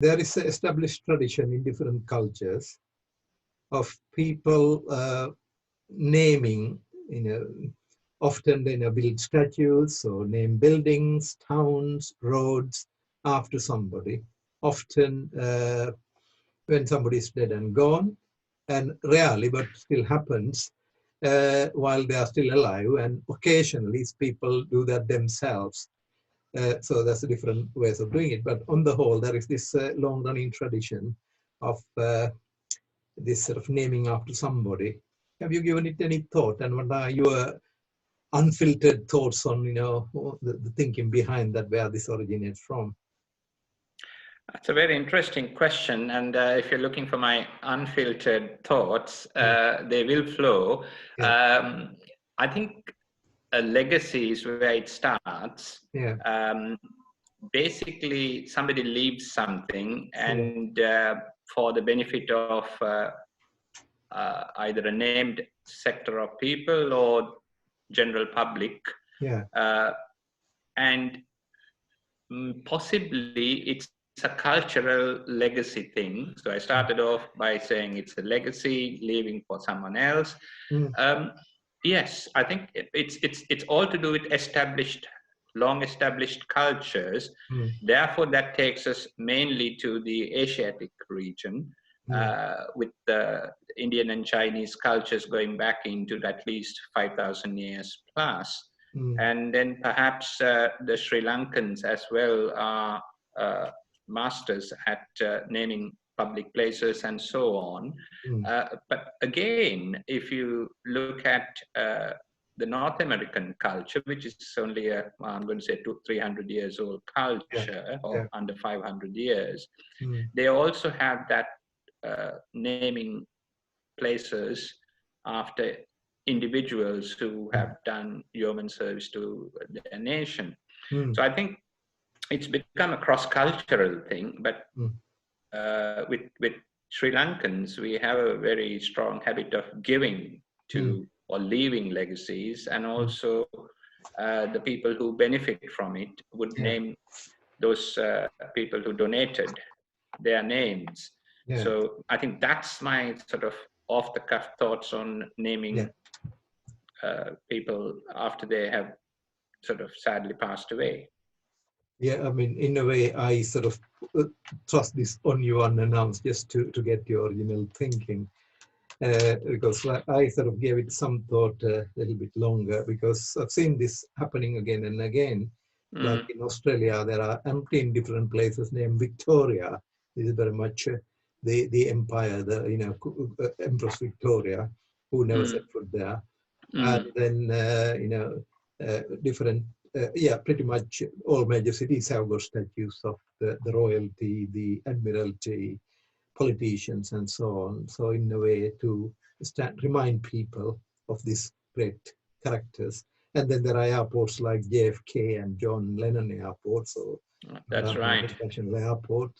there is an established tradition in different cultures of people naming, often they build statues or name buildings, towns, roads after somebody. Often when somebody is dead and gone, and rarely, but still happens, while they are still alive, and occasionally people do that themselves. So that's a different ways of doing it. But on the whole, there is this long-running tradition of this sort of naming after somebody. Have you given it any thought? And what are your unfiltered thoughts on, the thinking behind that, where this originates from? That's a very interesting question. And if you're looking for my unfiltered thoughts, they will flow. Yeah. I think a legacy is where it starts. Yeah. Basically, somebody leaves something, and for the benefit of either a named sector of people or general public. Yeah. And possibly it's a cultural legacy thing. So I started off by saying it's a legacy, leaving for someone else. Yes, I think it's all to do with long established cultures. Therefore, that takes us mainly to the Asiatic region, with the Indian and Chinese cultures going back into at least 5,000 years plus. And then perhaps the Sri Lankans as well are masters at naming public places and so on. But again, if you look at the North American culture, which is only I'm going to say 200-300 years old culture, or under 500 years, they also have that naming places after individuals who have done yeoman service to their nation. So I think it's become a cross-cultural thing, but with Sri Lankans, we have a very strong habit of giving to or leaving legacies, and also the people who benefit from it would name those people who donated their names. So I think that's my sort of off-the-cuff thoughts on naming people after they have sort of sadly passed away. Yeah, I mean, in a way, I sort of thrust this on you unannounced just to get your original thinking, because I sort of gave it some thought a little bit longer, because I've seen this happening again and again. Like in Australia, there are umpteen different places named Victoria. This is very much the empire, Empress Victoria, who never set foot there. And then, different, pretty much all major cities have got statues of the royalty, the admiralty, politicians, and so on. So in a way to remind people of these great characters. And then there are airports like JFK and John Lennon Airport. So that's right. International Airport,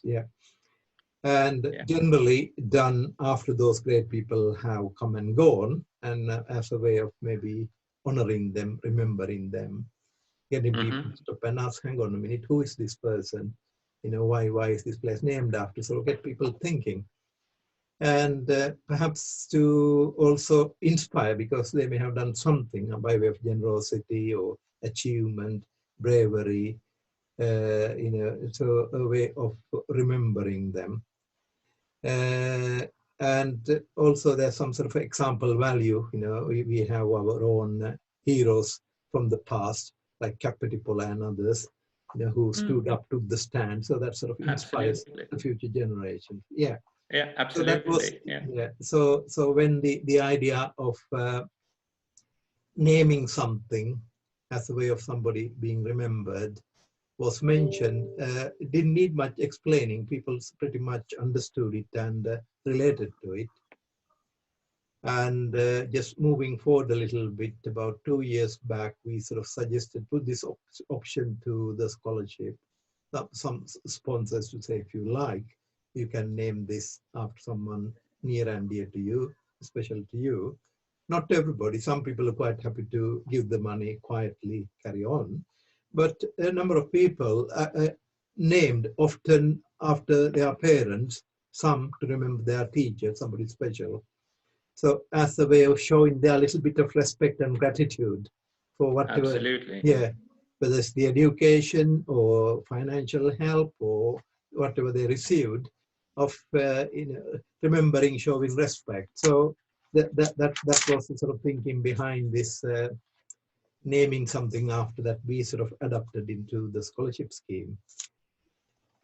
and generally done after those great people have come and gone, and as a way of maybe honoring them, remembering them, getting people to stop and ask, hang on a minute, who is this person? Why is this place named after? So get people thinking. And perhaps to also inspire, because they may have done something by way of generosity or achievement, bravery, so a way of remembering them. And also there's some sort of example value. We have our own heroes from the past, like Capetipola and others, who stood up, took the stand. So that sort of inspires the future generations. Yeah, absolutely. So when the idea of naming something as a way of somebody being remembered was mentioned, it didn't need much explaining. People pretty much understood it and related to it. And just moving forward a little bit, about 2 years back, we sort of suggested, put this option to the scholarship. Some sponsors to say, if you like, you can name this after someone near and dear to you, special to you. Not everybody. Some people are quite happy to give the money quietly, carry on. But a number of people, named often after their parents, some to remember their teacher, somebody special. So as a way of showing their little bit of respect and gratitude for whatever, Absolutely. yeah, whether it's the education or financial help or whatever they received, of remembering, showing respect. So that was the sort of thinking behind this naming something after that we sort of adopted into the scholarship scheme.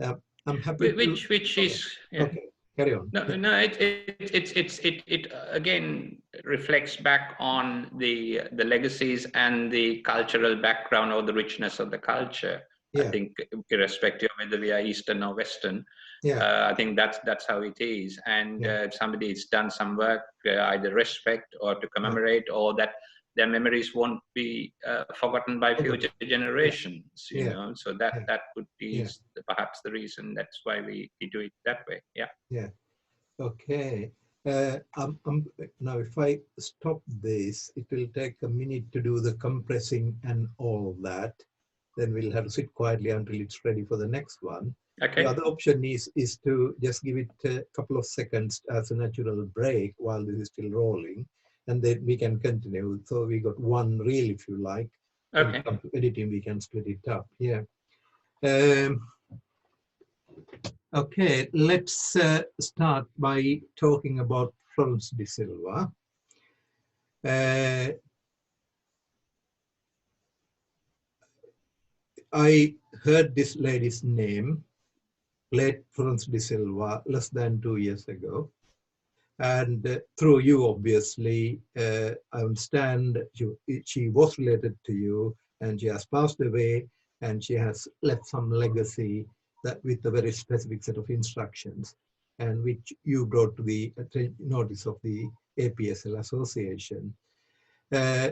I'm happy Which is, yeah. Okay, carry on. No, it again reflects back on the legacies and the cultural background or the richness of the culture. Yeah. I think irrespective of whether we are Eastern or Western, yeah. I think that's how it is. And if somebody's done some work, either respect or to commemorate, or that their memories won't be forgotten by future generations, you know. So that would be perhaps the reason. That's why we do it that way. Yeah. Okay. Now, if I stop this, it will take a minute to do the compressing and all of that. Then we'll have to sit quietly until it's ready for the next one. Okay. The other option is to just give it a couple of seconds as a natural break while this is still rolling, and then we can continue. So we got one reel, if you like. Okay. When it comes to editing, we can split it up. Yeah. Okay, let's start by talking about Florence De Silva. I heard this lady's name, Late Florence De Silva, less than 2 years ago. And through you, obviously, I understand she was related to you, and she has passed away, and she has left some legacy that with a very specific set of instructions, and which you brought to the notice of the APSL Association.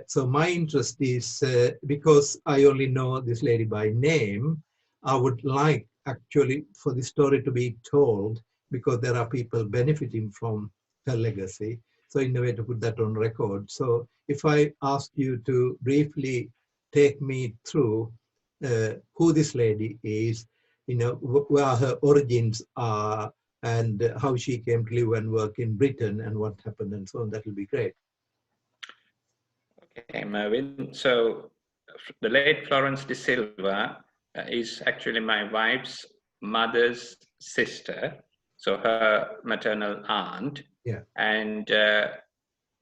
So my interest is, because I only know this lady by name, I would like actually for the story to be told, because there are people benefiting from her legacy. So in a way to put that on record. So if I ask you to briefly take me through who this lady is, you know, where her origins are, and how she came to live and work in Britain and what happened and so on, that will be great. Okay, Mervyn. So the late Florence De Silva is actually my wife's mother's sister, so her maternal aunt. Yeah. And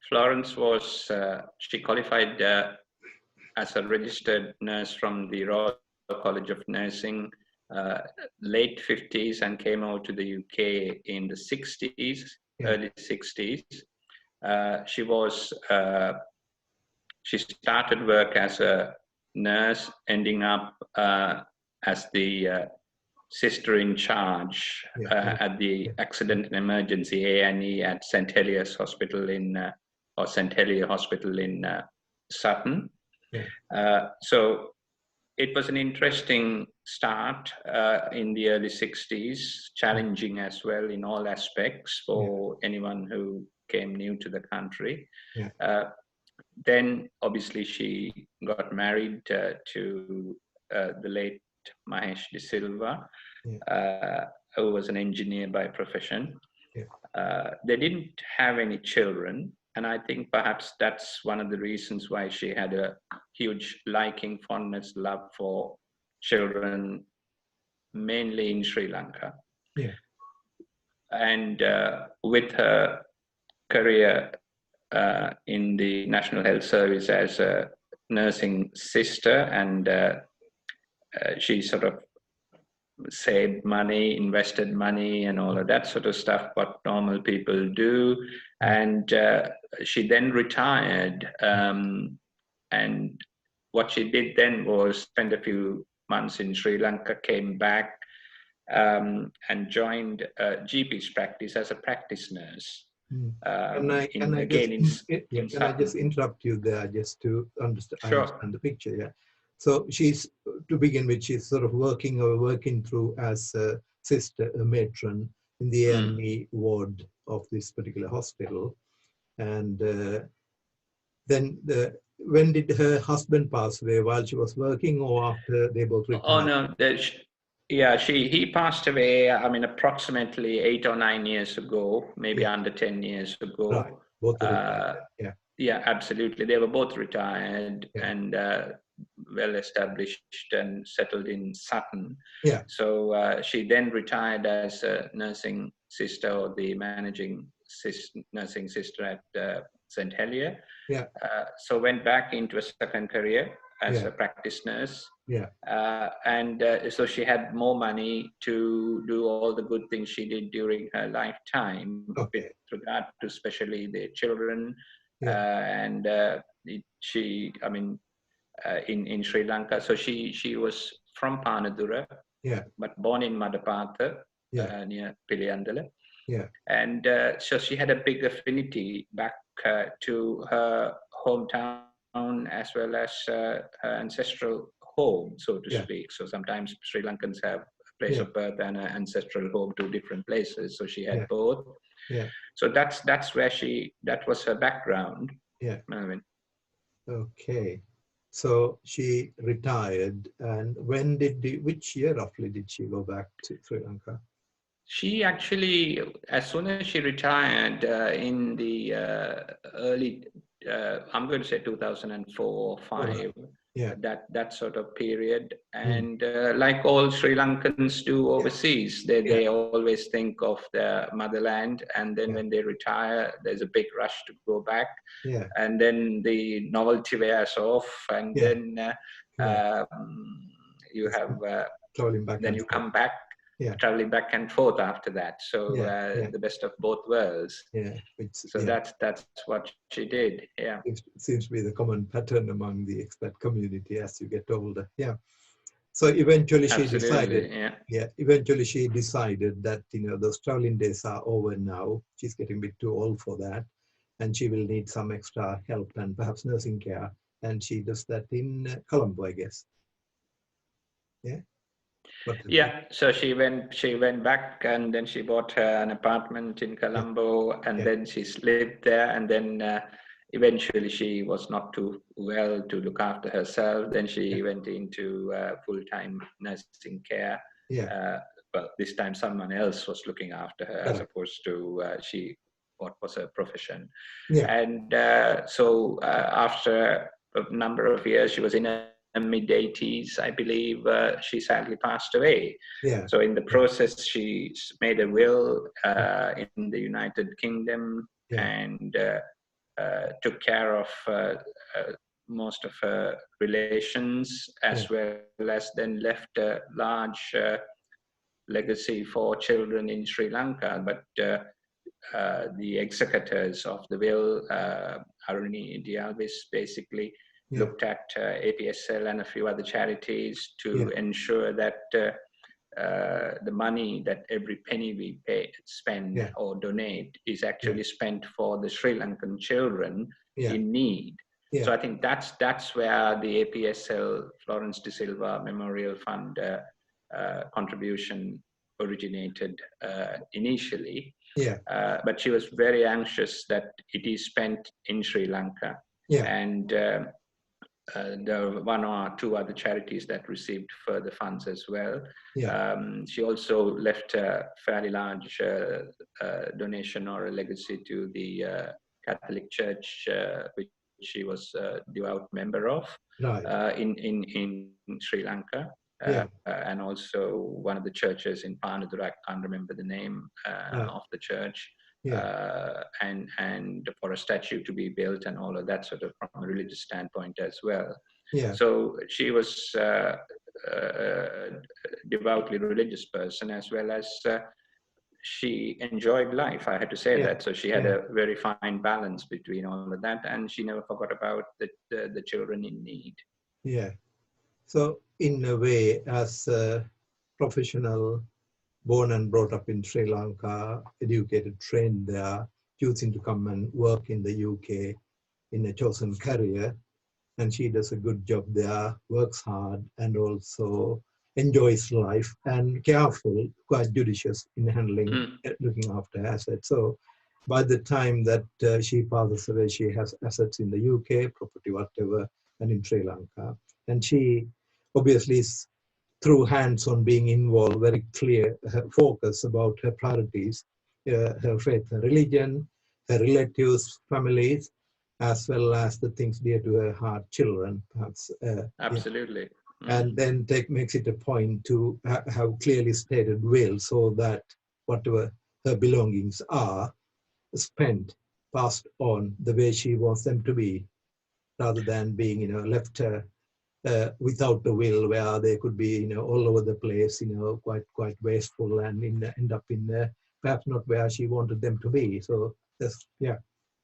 Florence was, she qualified as a registered nurse from the Royal College of Nursing, late 50s, and came out to the UK in the 60s, early 60s. She started work as a nurse, ending up as the sister in charge at the Accident and Emergency A&E at St. Heliers Hospital or St. Helier Hospital in Sutton. So it was an interesting start in the early 60s, challenging as well in all aspects for anyone who came new to the country. Then obviously she got married to the late Mahesh De Silva, who was an engineer by profession. They didn't have any children, and I think perhaps that's one of the reasons why she had a huge liking, fondness, love for children, mainly in Sri Lanka. And with her career in the National Health Service as a nursing sister, and she sort of saved money, invested money, and all of that sort of stuff, what normal people do. And she then retired. And what she did then was spend a few months in Sri Lanka, came back, and joined GP's practice as a practice nurse. Can I just interrupt you there just to understand the picture? Yeah. So she's, to begin with, she's sort of working through as a sister, a matron in the A&E ward of this particular hospital. And then when did her husband pass away? While she was working, or after they both retired? Oh no, Yeah, he passed away, I mean, approximately 8 or 9 years ago, maybe Yeah. under 10 years Right. ago. Both are retired. Yeah. Yeah, absolutely. They were both retired Yeah. and well established and settled in Sutton. Yeah. So she then retired as a nursing sister, or the managing nursing sister at St. Helier. Yeah. So went back into a second career as Yeah. a practice nurse. Yeah. So she had more money to do all the good things she did during her lifetime, with Okay. regard to especially the children. Yeah. She, I mean, in Sri Lanka. So she was from Panadura, Yeah. but born in Madapatha, Yeah. near Piliyandala. Yeah. And so she had a big affinity back to her hometown, as well as her ancestral home, so to Yeah. speak. So sometimes Sri Lankans have a place Yeah. of birth and an ancestral home, two different places. So she had Yeah. both. Yeah. So that's where that was her background. Yeah. Mervyn. Okay. So she retired, and which year roughly did she go back to Sri Lanka? She actually, as soon as she retired in the early, I'm going to say 2004 or All 5, right. Yeah. that sort of period. Mm. And like all Sri Lankans do Yeah. overseas, Yeah. they always think of their motherland. And then Yeah. when they retire, there's a big rush to go back. Yeah. And then the novelty wears off. And Yeah. then Yeah. you It's have, traveling back then and you forth. come back, Yeah. traveling back and forth after that. So Yeah. Yeah. the best of both worlds. Yeah. It's, So yeah. that's what she did. Yeah. It seems to be the common pattern among the expat community as you get older. Yeah. So eventually she decided, Absolutely. Yeah. eventually she decided that, those traveling days are over now. She's getting a bit too old for that. And she will need some extra help and perhaps nursing care. And she does that in Colombo, I guess. Yeah. Yeah. So she went back, and then she bought an apartment in Yeah. Colombo, and Yeah. then she's lived there. And then eventually she was not too well to look after herself. Then she Yeah. went into full-time nursing care. Yeah. Well, this time someone else was looking after her, as Correct. opposed to what was her profession. Yeah. And so after a number of years, she was in her mid-80s, I believe, she sadly passed away. Yeah. So in the Yeah. process, she made a will in the United Kingdom, Yeah. and took care of most of her relations, as well as then left a large legacy for children in Sri Lanka. But the executors of the will, Rohan de Alwis, basically Yeah. looked at APSL and a few other charities to Yeah. ensure that the money that every penny we spend Yeah. or donate is actually spent for the Sri Lankan children Yeah. in need. Yeah. So I think that's where the APSL Florence De Silva Memorial Fund contribution originated initially. Yeah. But she was very anxious that it is spent in Sri Lanka. Yeah. And there were one or two other charities that received further funds as well. Yeah. She also left a fairly large donation or a legacy to the Catholic Church, which she was a devout member of, Right. in Sri Lanka. Yeah. And also one of the churches in Panadura, I can't remember the name of the church. Yeah. And for a statue to be built and all of that sort of, from a religious standpoint as well. Yeah. So she was a devoutly religious person, as well as she enjoyed life, I had to say that. So she had a very fine balance between all of that, and she never forgot about the children in need. Yeah. So in a way, as a professional, born and brought up in Sri Lanka, educated, trained there, choosing to come and work in the UK in a chosen career, and she does a good job there, works hard, and also enjoys life, and careful, quite judicious in handling, looking after assets. So by the time that she passes away, she has assets in the UK, property, whatever, and in Sri Lanka. And she obviously is through hands-on being involved, very clear focus about her priorities, her faith, her religion, her relatives, families, as well as the things dear to her heart, children, perhaps. Absolutely. And then makes it a point to have clearly stated will, so that whatever her belongings are spent, passed on the way she wants them to be, rather than being, left without the will, where they could be, all over the place, quite wasteful, and end up in perhaps not where she wanted them to be. So that's,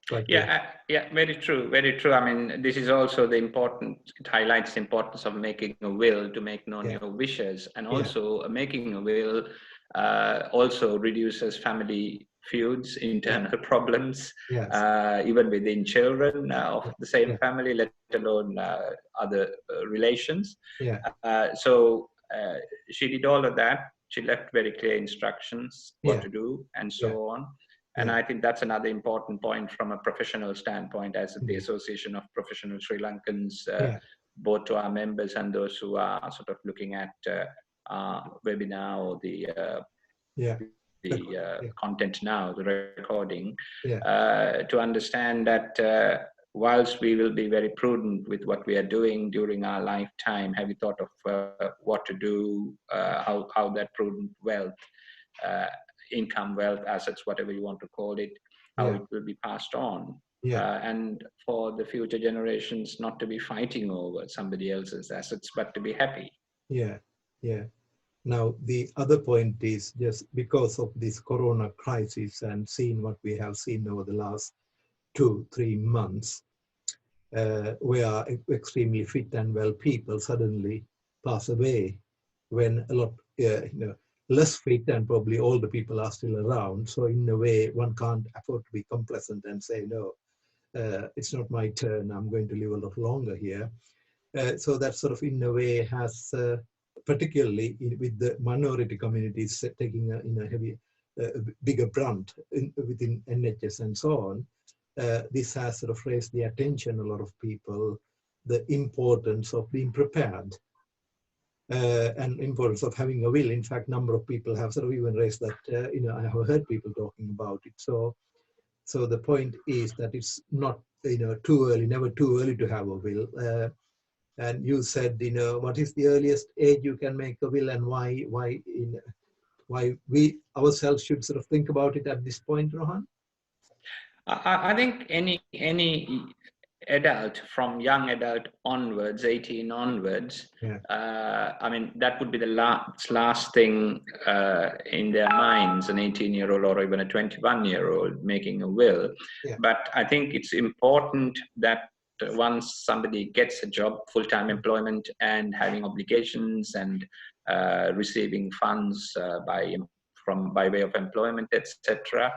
quite good. Yeah, very true, very true. I mean, this is also it highlights the importance of making a will to make known your wishes, and also making a will also reduces family feuds, internal problems, even within children of the same family, let alone other relations. So she did all of that. She left very clear instructions what to do and so on. And I think that's another important point from a professional standpoint, as the Association of Professional Sri Lankans, both to our members and those who are sort of looking at webinar or the content now, the recording, to understand that whilst we will be very prudent with what we are doing during our lifetime, have you thought of what to do, how that prudent wealth, income, wealth, assets, whatever you want to call it, how it will be passed on. And for the future generations not to be fighting over somebody else's assets, but to be happy. Now, the other point is, just because of this corona crisis and seeing what we have seen over the last 2-3 months, where extremely fit and well people suddenly pass away, when a lot, less fit and probably older people are still around. So in a way, one can't afford to be complacent and say, no, it's not my turn, I'm going to live a lot longer here. So that sort of, in a way, has, particularly with the minority communities taking a heavy, bigger brunt within NHS and so on, this has sort of raised the attention, a lot of people, the importance of being prepared. And importance of having a will. In fact, number of people have sort of even raised that, I have heard people talking about it. So the point is that it's not, too early, never too early to have a will. And you said, what is the earliest age you can make a will, and why we ourselves should sort of think about it at this point, Rohan? I think any adult, from young adult onwards, 18 onwards, I mean, that would be the last thing in their minds, an 18-year-old or even a 21-year-old making a will. But I think it's important that once somebody gets a job, full-time employment, and having obligations and receiving funds by way of employment, etc.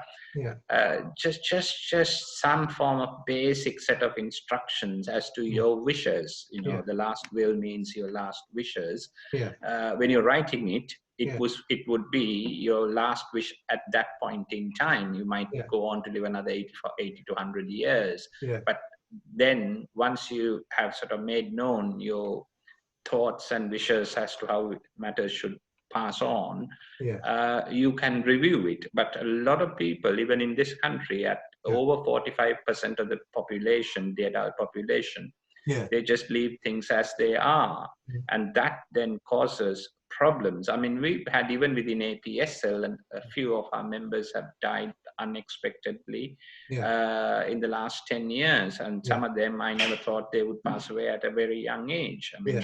Just some form of basic set of instructions as to your wishes. The last will means your last wishes. When you're writing it, it would be your last wish at that point in time. You might go on to live another 80 to 100 years. But then once you have sort of made known your thoughts and wishes as to how matters should pass on, you can review it. But a lot of people, even in this country, at over 45% of the population, the adult population, they just leave things as they are. And that then causes problems. I mean, we've had, even within APSL, and a few of our members have died unexpectedly in the last 10 years. And some of them, I never thought they would pass away at a very young age. I mean,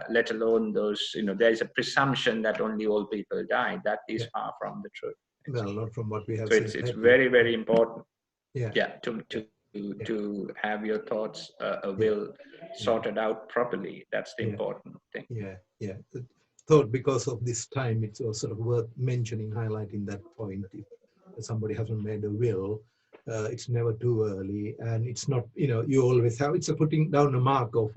let alone those, there is a presumption that only old people die. That is far from the truth. Well, not from what we have seen. So it's very, very important to have your thoughts, a will sorted out properly. That's the important thing. Thought because of this time, it's also sort of worth mentioning, highlighting that point. If somebody hasn't made a will, it's never too early, and it's not, you always have, it's a putting down a mark of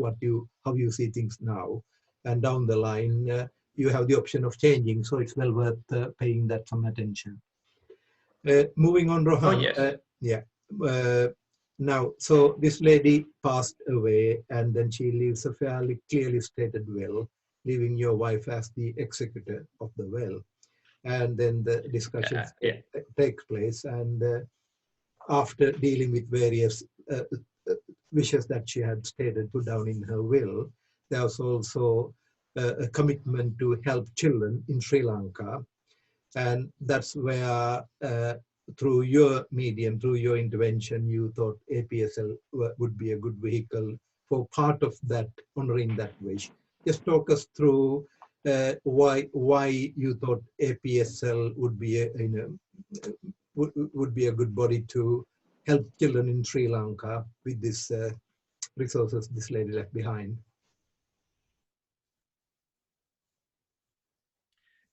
how you see things now, and down the line you have the option of changing, so it's well worth paying that some attention. Moving on, Rohan. Now, so this lady passed away, and then she leaves a fairly clearly stated will. leaving your wife as the executor of the will. And then the discussions take place. And after dealing with various wishes that she had stated, put down in her will, there was also a commitment to help children in Sri Lanka. And that's where, through your medium, through your intervention, you thought APSL would be a good vehicle for part of that, honoring that wish. Just talk us through why you thought APSL would be would be a good body to help children in Sri Lanka with this resources this lady left behind.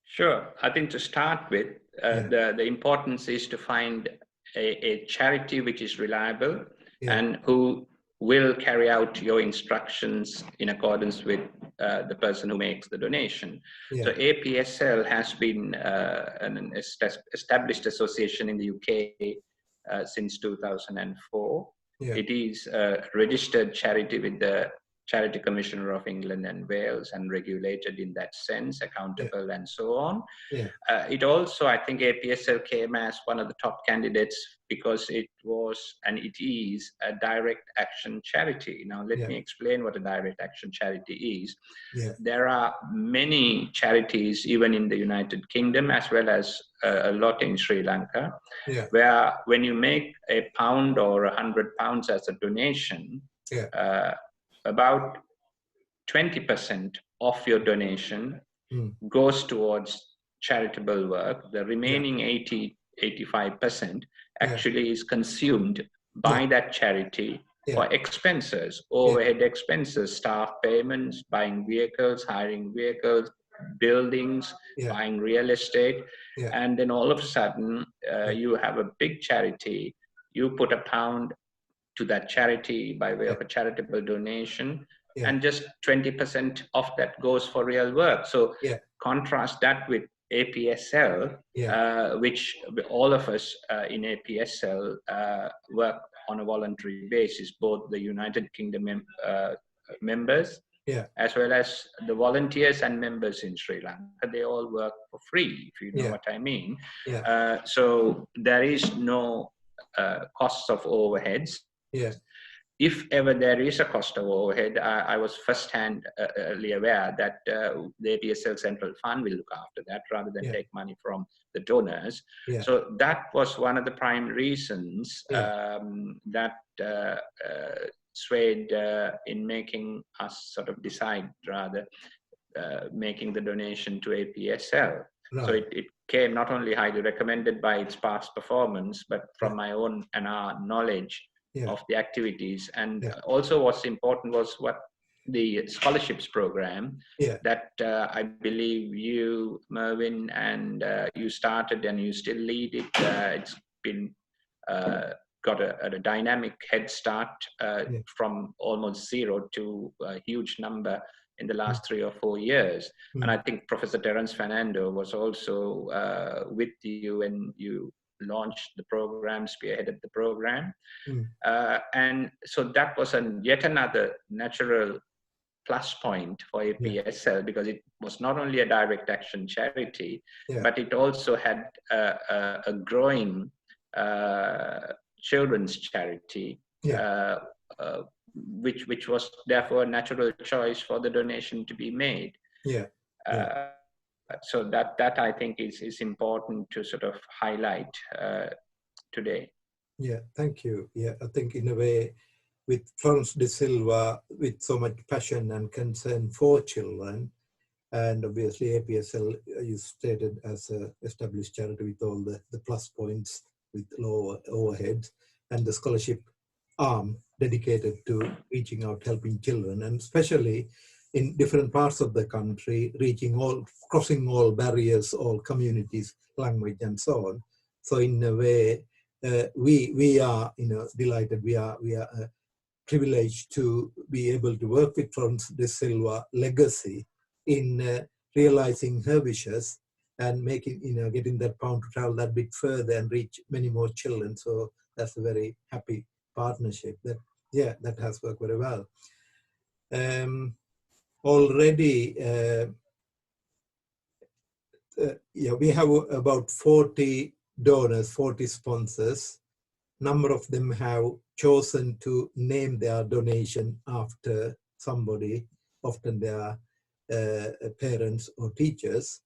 Sure. I think to start with, the importance is to find a charity which is reliable and who will carry out your instructions in accordance with the person who makes the donation. So APSL has been an established association in the UK since 2004. It is a registered charity with the Charity Commissioner of England and Wales, and regulated in that sense, accountable and so on. It also, I think APSL came as one of the top candidates because it was, and it is, a direct action charity. Now, let me explain what a direct action charity is. There are many charities, even in the United Kingdom, as well as a lot in Sri Lanka, where when you make £1 or £100 as a donation, about 20% of your donation goes towards charitable work. The remaining 85% actually is consumed by that charity for expenses, overhead expenses, staff payments, buying vehicles, hiring vehicles, buildings, buying real estate. And then all of a sudden, you have a big charity, you put £1 to that charity by way of a charitable donation, and just 20% of that goes for real work. So contrast that with APSL, which all of us in APSL work on a voluntary basis, both the United Kingdom members as well as the volunteers and members in Sri Lanka. They all work for free, if you know what I mean. So there is no costs of overheads. If ever there is a cost of overhead, I was firsthand aware that the APSL Central Fund will look after that rather than take money from the donors. So that was one of the prime reasons that swayed in making us sort of decide, rather, making the donation to APSL. So it came not only highly recommended by its past performance, but from my own and our knowledge of the activities. And also what's important was what the scholarships program that I believe you, Mervyn, and you started and you still lead it. It's been got a dynamic head start from almost zero to a huge number in the last 3 or 4 years. And I think Professor Terence Fernando was also with you when you launched the program, spearheaded the program. And so that was yet another natural plus point for APSL, because it was not only a direct action charity, but it also had a growing children's charity, which was therefore a natural choice for the donation to be made. So that I think is important to sort of highlight today. Thank you. I think in a way, with Florence De Silva, with so much passion and concern for children, and obviously APSL, you stated, as an established charity with all the plus points, with lower overheads, and the scholarship arm dedicated to reaching out, helping children, and especially in different parts of the country, crossing all barriers, all communities, language, and so on. So in a way, we are, delighted. We are privileged to be able to work with Florence De Silva legacy in realizing her wishes and making, getting that pound to travel that bit further and reach many more children. So that's a very happy partnership. That has worked very well. already we have about 40 donors, 40 sponsors. Number of them have chosen to name their donation after somebody, often their parents or teachers.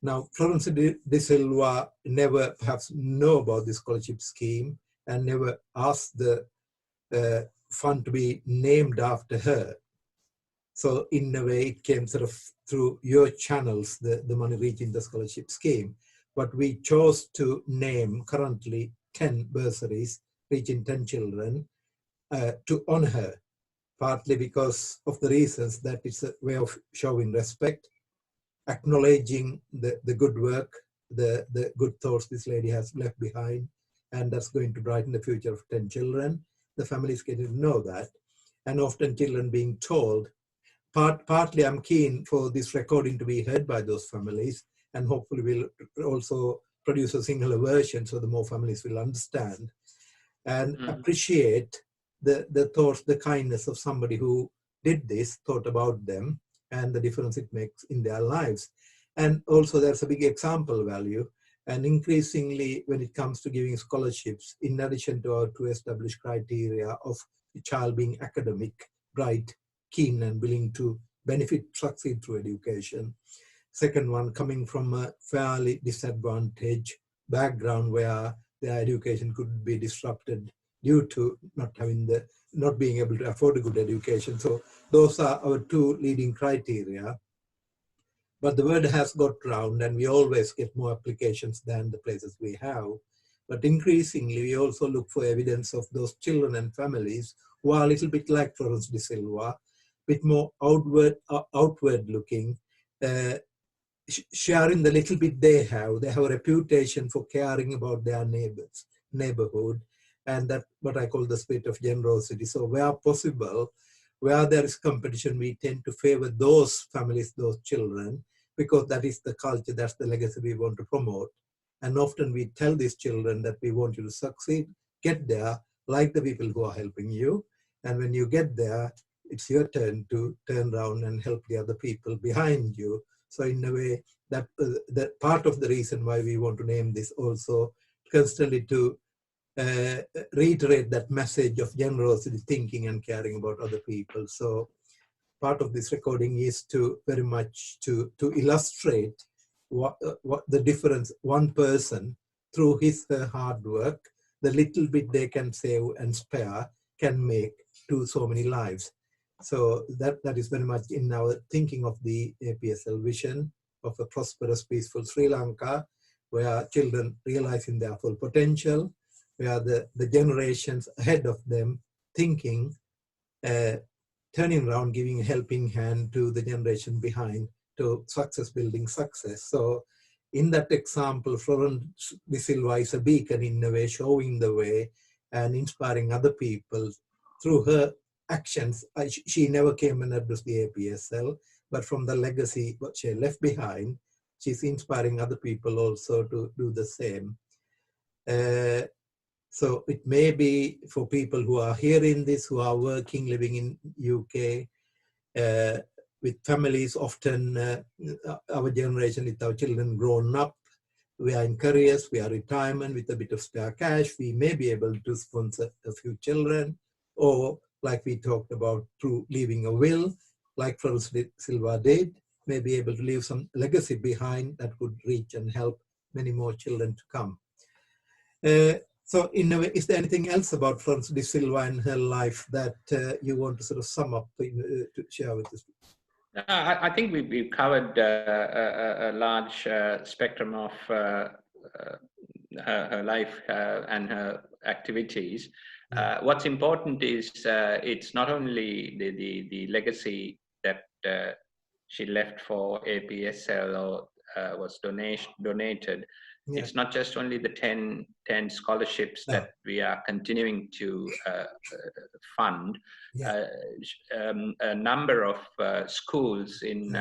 Now, Florence De Silva never perhaps know about this scholarship scheme and never asked the fund to be named after her. So in a way, it came sort of through your channels, the money reaching the scholarship scheme. But we chose to name currently 10 bursaries reaching 10 children to honor her, partly because of the reasons that it's a way of showing respect, acknowledging the good work, the good thoughts this lady has left behind, and that's going to brighten the future of 10 children. The families getting to know that, and often children being told, partly I'm keen for this recording to be heard by those families, and hopefully we'll also produce a singular version so the more families will understand and appreciate the thoughts, the kindness of somebody who did this, thought about them, and the difference it makes in their lives. And also there's a big example value. And increasingly, when it comes to giving scholarships, in addition to our two established criteria of the child being academic, bright, keen, and willing to benefit, succeed through education. Second one, coming from a fairly disadvantaged background where their education could be disrupted due to not being able to afford a good education. So those are our two leading criteria. But the word has got round, and we always get more applications than the places we have. But increasingly, we also look for evidence of those children and families who are a little bit like Florence De Silva, a bit more outward looking, sharing the little bit they have. They have a reputation for caring about their neighborhood, and that what I call the spirit of generosity. So where possible, where there is competition, we tend to favor those families, those children, because that is the culture, that's the legacy we want to promote. And often we tell these children that we want you to succeed, get there, like the people who are helping you. And when you get there, it's your turn to turn around and help the other people behind you. So in a way, that part of the reason why we want to name this also constantly to reiterate that message of generosity, thinking and caring about other people. So part of this recording is to very much to illustrate what the difference one person through her hard work, the little bit they can save and spare can make to so many lives. So that is very much in our thinking of the APSL vision of a prosperous, peaceful Sri Lanka, where children realizing their full potential, where the generations ahead of them thinking, turning around, giving a helping hand to the generation behind to success, building success. So in that example, Florence De Silva is a beacon in a way, showing the way and inspiring other people through her actions. She never came and addressed the APSL, but from the legacy what she left behind, she's inspiring other people also to do the same. So it may be for people who are hearing this, who are working, living in UK, with families, often our generation with our children grown up, we are in careers, we are retirement with a bit of spare cash, we may be able to sponsor a few children, or like we talked about, through leaving a will, like Florence De Silva did, may be able to leave some legacy behind that could reach and help many more children to come. So in a way, is there anything else about Florence De Silva and her life that you want to sort of sum up to share with us? I think we've covered a large spectrum of her life and her activities. What's important is it's not only the legacy that she left for APSL or was donated. Yeah. It's not just only the 10 scholarships that we are continuing to fund. Yeah. A number of schools in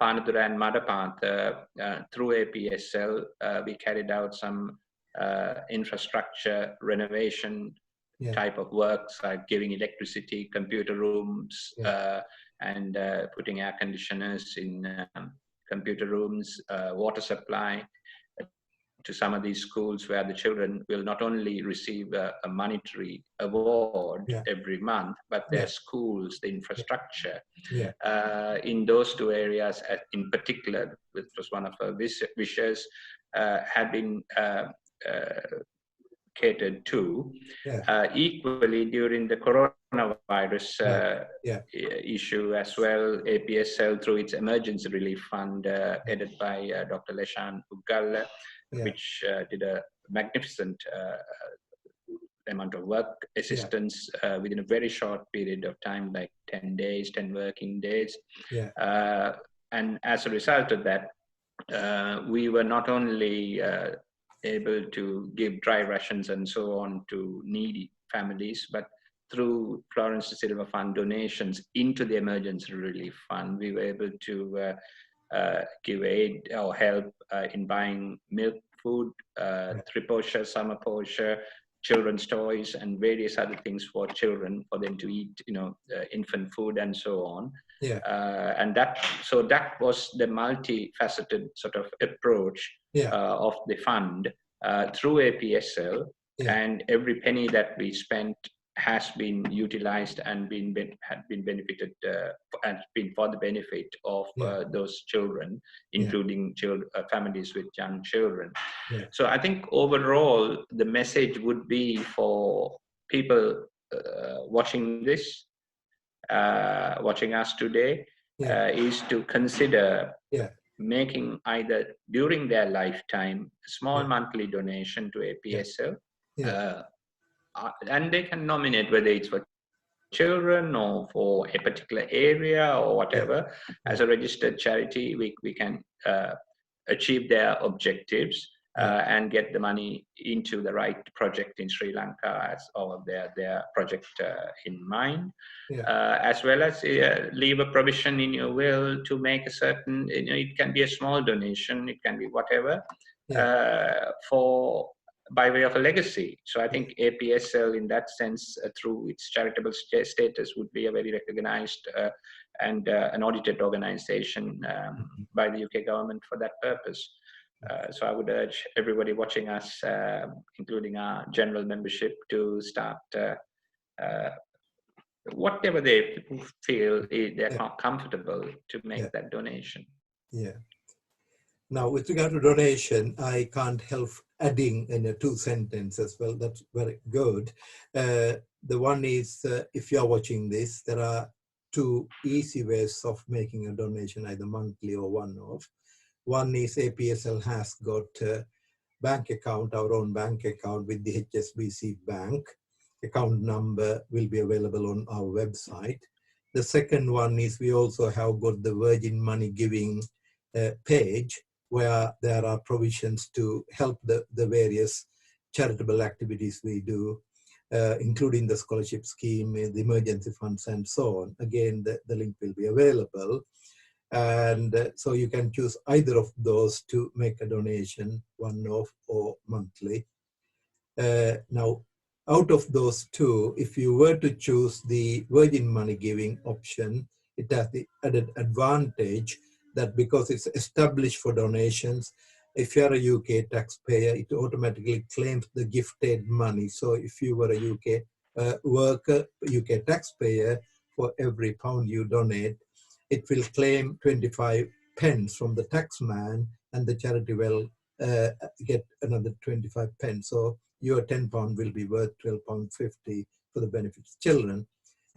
Panadura and Madapantha through APSL, we carried out some infrastructure renovation type of works, like giving electricity, computer rooms, and putting air conditioners in computer rooms, water supply, to some of these schools where the children will not only receive a monetary award every month, but their schools, the infrastructure in those two areas in particular, which was one of our wishes, had been catered to. Equally, during the coronavirus issue as well, APSL, through its emergency relief fund, headed by Dr. Leshan Uggalla, which did a magnificent amount of work assistance within a very short period of time, like 10 days, 10 working days. And as a result of that, we were not only able to give dry rations and so on to needy families, but through Florence De Silva Fund donations into the emergency relief fund, we were able to give aid or help in buying milk, food, triposha, summer posha, children's toys, and various other things for children, for them to eat, infant food and so on. And that was the multifaceted sort of approach of the fund through APSL, and every penny that we spent has been utilized and had been benefited and been for the benefit of those children, including families with young children. So I think overall the message would be for people watching this, watching us today, is to consider making either during their lifetime a small monthly donation to APSL, and they can nominate whether it's for children or for a particular area or whatever. As a registered charity, we can achieve their objectives and get the money into the right project in Sri Lanka or their project in mind, as well as leave a provision in your will to make a certain, it can be a small donation, it can be whatever, by way of a legacy. So I think APSL in that sense, through its charitable status, would be a very recognized and an audited organization by the UK government for that purpose. So I would urge everybody watching us, including our general membership, to start whatever they feel they're comfortable to make that donation. Now, with regard to donation, I can't help adding in a 2 sentences. Well, that's very good. The one is, if you are watching this, there are 2 easy ways of making a donation, either monthly or one-off. One is APSL has got a bank account, our own bank account with the HSBC Bank. Account number will be available on our website. The second one is we also have got the Virgin Money Giving page, where there are provisions to help the various charitable activities we do, including the scholarship scheme, the emergency funds, and so on. Again, the link will be available. And so you can choose either of those to make a donation, one-off or monthly. Now, out of those 2, if you were to choose the Virgin Money Giving option, it has the added advantage that because it's established for donations, if you're a UK taxpayer, it automatically claims the gifted money. So if you were a UK worker, UK taxpayer, for every £1 you donate, it will claim 25 pence from the taxman, and the charity will get another 25 pence. So your £10 will be worth £12.50 for the benefit of children.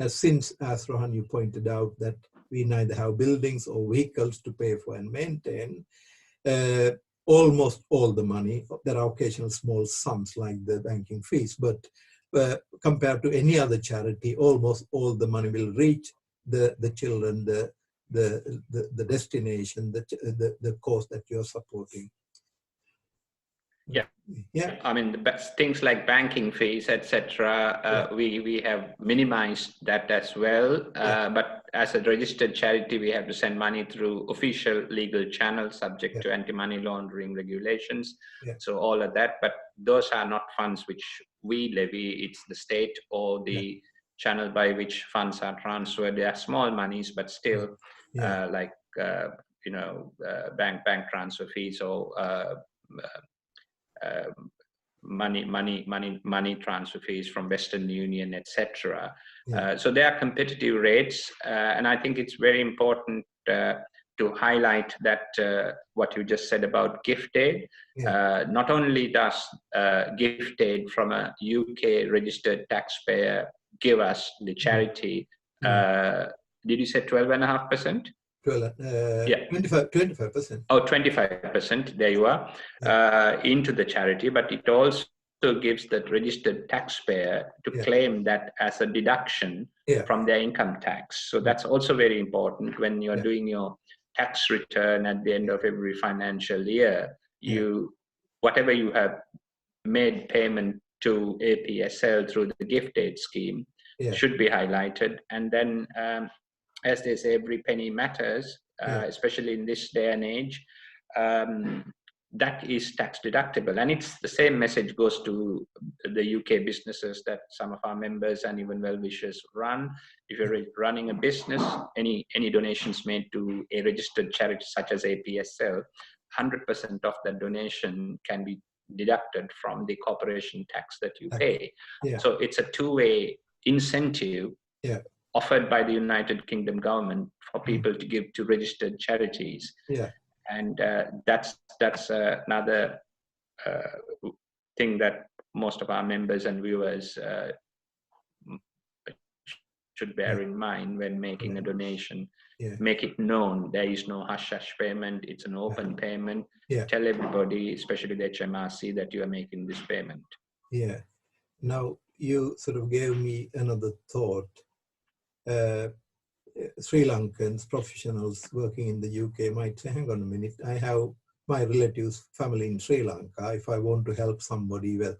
Since, as Rohan, you pointed out, that we neither have buildings or vehicles to pay for and maintain, almost all the money, there are occasional small sums like the banking fees, but compared to any other charity, almost all the money will reach the children, the destination, the cause that you're supporting. I mean, the best things like banking fees, etc. We have minimized that as well. But as a registered charity, we have to send money through official legal channels subject to anti-money laundering regulations. So all of that, but those are not funds which we levy. It's the state or the channel by which funds are transferred. They are small monies, but still, like bank transfer fees or money transfer fees from Western Union, etc. So there are competitive rates, and I think it's very important to highlight that what you just said about gift aid. Not only does gift aid from a UK registered taxpayer give us the charity, did you say 12.5%? 25%. Oh, 25%, there you are, into the charity, but it also gives that registered taxpayer to claim that as a deduction from their income tax. So that's also very important when you're doing your tax return at the end of every financial year. Whatever you have made payment to APSL through the gift aid scheme should be highlighted. And then, as they say, every penny matters. Especially in this day and age, that is tax deductible. And it's the same message goes to the UK businesses that some of our members and even well-wishers run. If you're running a business, any donations made to a registered charity such as APSL, 100% of that donation can be deducted from the corporation tax that you pay. So it's a two-way incentive offered by the United Kingdom government for people to give to registered charities. And that's another thing that most of our members and viewers should bear in mind when making a donation. Make it known there is no hush-hush payment, it's an open payment. Tell everybody, especially the HMRC, that you are making this payment. Now, you sort of gave me another thought. Sri Lankans, professionals working in the UK might say, hang on a minute, I have my relatives, family in Sri Lanka. If I want to help somebody with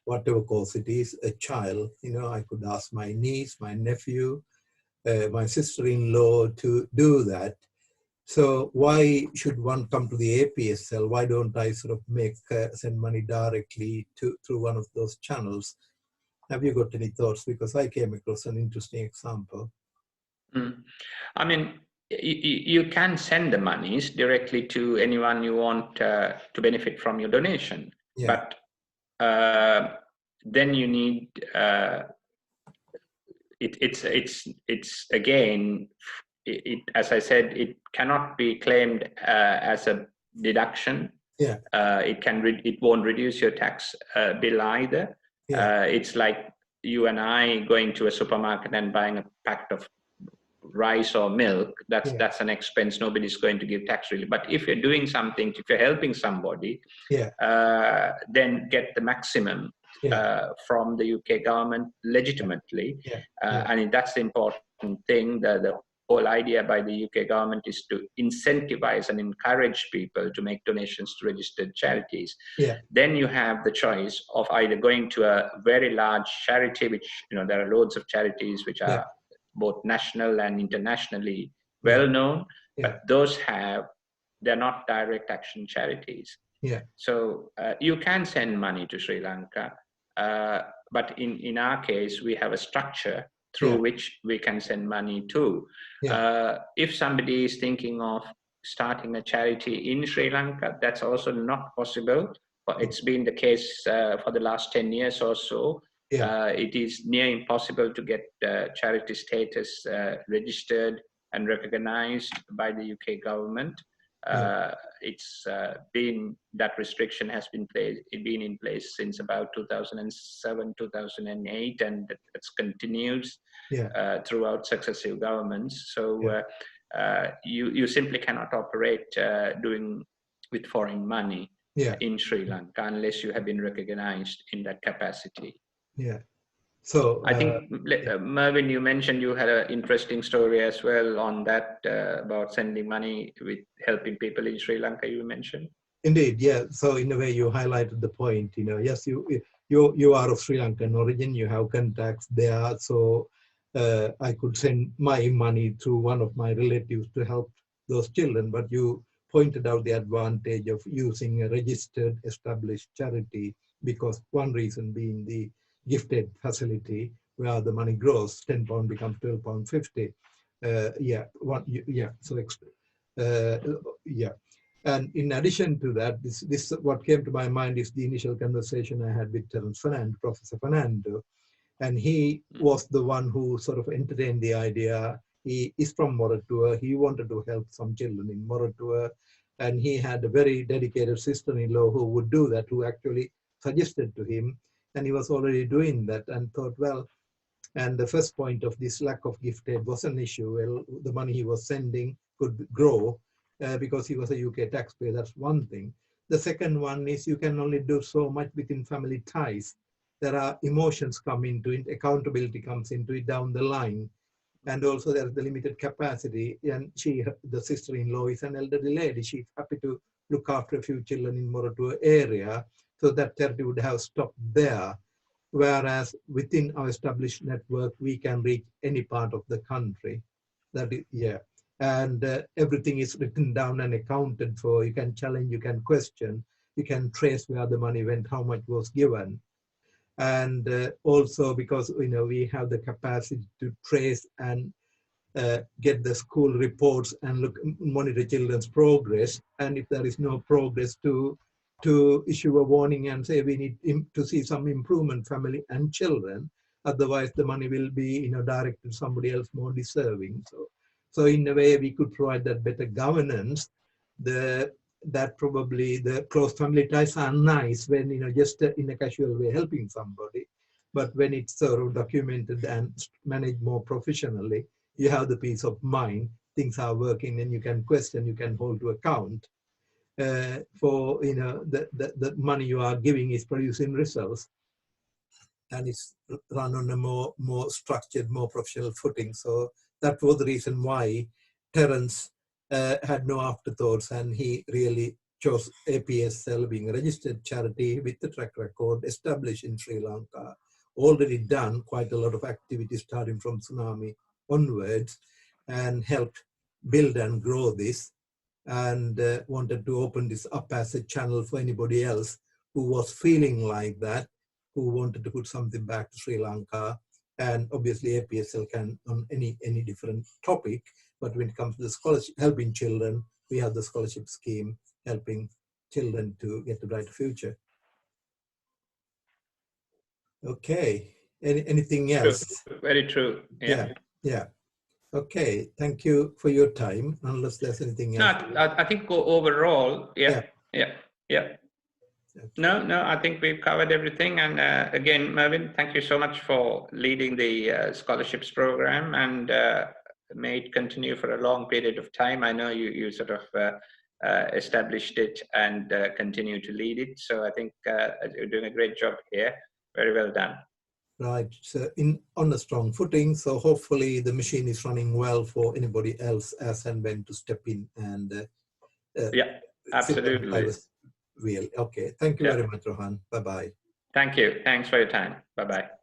whatever cause it is, a child, I could ask my niece, my nephew, my sister-in-law to do that. So why should one come to the APSL? Why don't I sort of send money directly through one of those channels? Have you got any thoughts? Because I came across an interesting example. I mean, you can send the monies directly to anyone you want to benefit from your donation. But then you need it's again, as I said, it cannot be claimed as a deduction. It won't reduce your tax bill either. It's like you and I going to a supermarket and buying a packet of rice or milk. That's an expense. Nobody's going to give tax relief. But if you're doing something, if you're helping somebody, then get the maximum from the UK government legitimately. And that's the important thing. The whole idea by the UK government is to incentivize and encourage people to make donations to registered charities. Then you have the choice of either going to a very large charity, which, there are loads of charities which are both national and internationally well known, but they're not direct action charities. So you can send money to Sri Lanka, but in our case, we have a structure through which we can send money to. If somebody is thinking of starting a charity in Sri Lanka, that's also not possible. It's been the case for the last 10 years or so. It is near impossible to get charity status registered and recognized by the UK government. It's been, that restriction has been in place since about 2007, 2008, and it's continues throughout successive governments. So you simply cannot operate with foreign money in Sri Lanka unless you have been recognized in that capacity. So I think, Mervyn, you mentioned you had an interesting story as well on that about sending money with helping people in Sri Lanka, you mentioned. Indeed, so in a way you highlighted the point, yes, you are of Sri Lankan origin, you have contacts there, so I could send my money through one of my relatives to help those children, but you pointed out the advantage of using a registered established charity, because one reason being the gifted facility, where the money grows. £10 becomes £12.50. And in addition to that, this what came to my mind is the initial conversation I had with Professor Fernando, and he was the one who sort of entertained the idea. He is from Moratuwa. He wanted to help some children in Moratuwa, and he had a very dedicated sister-in-law who would do that, who actually suggested to him, and he was already doing that, and thought, well, and the first point of this lack of gift aid was an issue. Well, the money he was sending could grow because he was a UK taxpayer. That's one thing. The second one is you can only do so much within family ties. There are emotions come into it, accountability comes into it down the line. And also there's the limited capacity. And she, the sister-in-law, is an elderly lady. She's happy to look after a few children in Moratuwa area. So that charity would have stopped there. Whereas within our established network, we can reach any part of the country. That is, yeah. And everything is written down and accounted for. You can challenge, you can question, you can trace where the money went, how much was given. And also because, you know, we have the capacity to trace and get the school reports and monitor children's progress. And if there is no progress, to issue a warning and say we need to see some improvement, family and children. Otherwise, the money will be, you know, directed to somebody else more deserving. So in a way, we could provide that better governance. That probably the close family ties are nice when, you know, just in a casual way helping somebody. But when it's sort of documented and managed more professionally, you have the peace of mind, things are working, and you can question, you can hold to account. For, you know, the money you are giving is producing results, and it's run on a more structured, more professional footing. So that was the reason why Terence had no afterthoughts, and he really chose APSL, being a registered charity with the track record established in Sri Lanka, already done quite a lot of activities starting from tsunami onwards, and helped build and grow this, and wanted to open this up as a channel for anybody else who was feeling like that, who wanted to put something back to Sri Lanka. And obviously APSL can on any different topic, but when it comes to the scholarship, helping children, we have the scholarship scheme helping children to get a brighter future. Okay, anything else? True. Very true. Yeah. Okay, thank you for your time, unless there's anything else. No, I think overall, yeah. Okay. No, I think we've covered everything. And again, Mervyn, thank you so much for leading the scholarships program, and may it continue for a long period of time. I know you sort of established it and continue to lead it. So I think you're doing a great job here. Very well done. Right, so on a strong footing. So hopefully the machine is running well for anybody else as and when to step in and yeah, absolutely. Real. Okay, thank you very much, Rohan. Bye-bye. Thank you. Thanks for your time. Bye-bye.